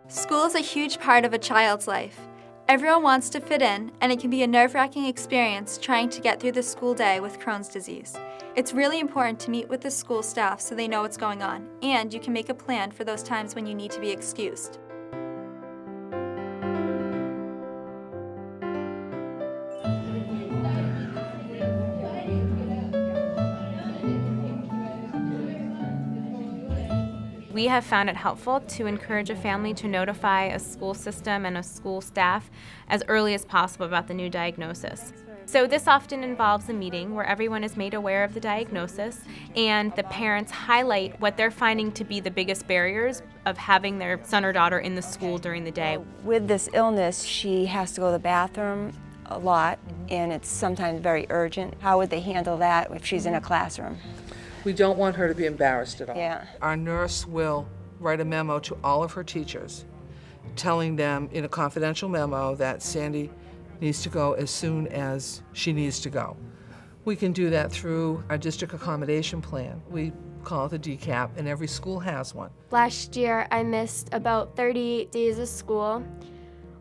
School is a huge part of a child's life. Everyone wants to fit in, and it can be a nerve-wracking experience trying to get through the school day with Crohn's disease. It's really important to meet with the school staff so they know what's going on, and you can make a plan for those times when you need to be excused. We have found it helpful to encourage a family to notify a school system and a school staff as early as possible about the new diagnosis. So this often involves a meeting where everyone is made aware of the diagnosis and the parents highlight what they're finding to be the biggest barriers of having their son or daughter in the school during the day. With this illness, she has to go to the bathroom a lot, and it's sometimes very urgent. How would they handle that if she's in a classroom? We don't want her to be embarrassed at all. Yeah. Our nurse will write a memo to all of her teachers, telling them in a confidential memo that Sandy needs to go as soon as she needs to go. We can do that through our district accommodation plan. We call it the DCAP, and every school has one. Last year, I missed about 38 days of school,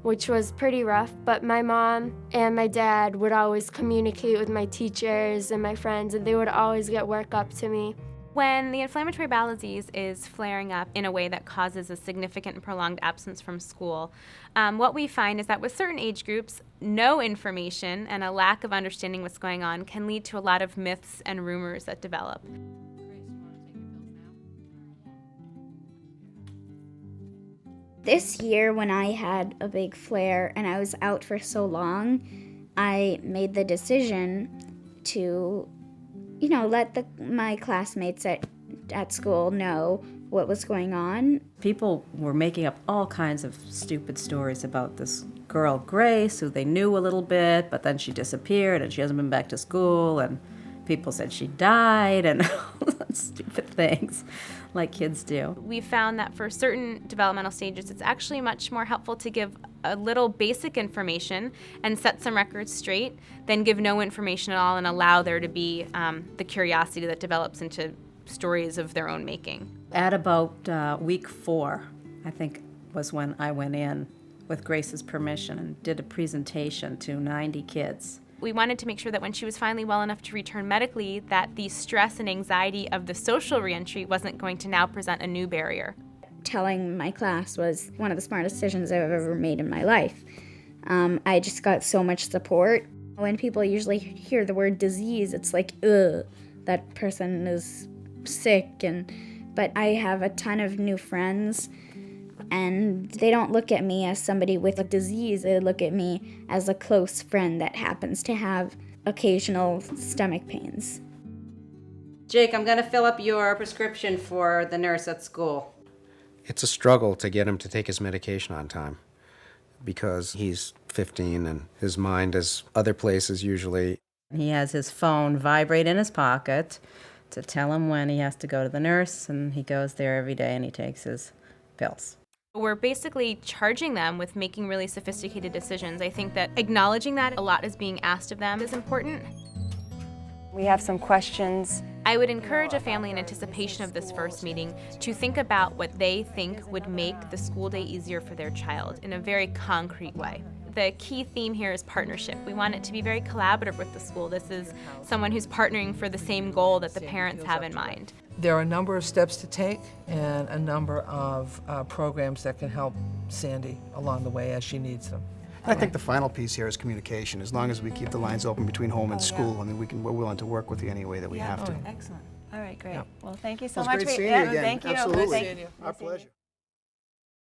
which was pretty rough, but my mom and my dad would always communicate with my teachers and my friends, and they would always get work up to me. When the inflammatory bowel disease is flaring up in a way that causes a significant and prolonged absence from school, what we find is that with certain age groups, no information and a lack of understanding what's going on can lead to a lot of myths and rumors that develop. This year, when I had a big flare and I was out for so long, I made the decision to, let my classmates at school know what was going on. People were making up all kinds of stupid stories about this girl, Grace, who they knew a little bit, but then she disappeared and she hasn't been back to school, and people said she died, and all stupid things like kids do. We found that for certain developmental stages, it's actually much more helpful to give a little basic information and set some records straight than give no information at all and allow there to be the curiosity that develops into stories of their own making. At about week 4, I think, was when I went in with Grace's permission and did a presentation to 90 kids. We wanted to make sure that when she was finally well enough to return medically, that the stress and anxiety of the social reentry wasn't going to now present a new barrier. Telling my class was one of the smartest decisions I've ever made in my life. I just got so much support. When people usually hear the word disease, it's like, ugh, that person is sick. But I have a ton of new friends, and they don't look at me as somebody with a disease. They look at me as a close friend that happens to have occasional stomach pains. Jake, I'm going to fill up your prescription for the nurse at school. It's a struggle to get him to take his medication on time because he's 15 and his mind is other places usually. He has his phone vibrate in his pocket to tell him when he has to go to the nurse, and he goes there every day and he takes his pills. We're basically charging them with making really sophisticated decisions. I think that acknowledging that a lot is being asked of them is important. We have some questions. I would encourage a family in anticipation of this first meeting to think about what they think would make the school day easier for their child in a very concrete way. The key theme here is partnership. We want it to be very collaborative with the school. This is someone who's partnering for the same goal that the parents have in mind. There are a number of steps to take and a number of programs that can help Sandy along the way as she needs them. I think the final piece here is communication. As long as we keep the lines open between home and school, I mean, we're willing to work with you any way that we have to. Excellent. All right, great. Yeah. Well, thank you so Well, much. it's great seeing you again. Thank you. Absolutely. Thank you. Our pleasure.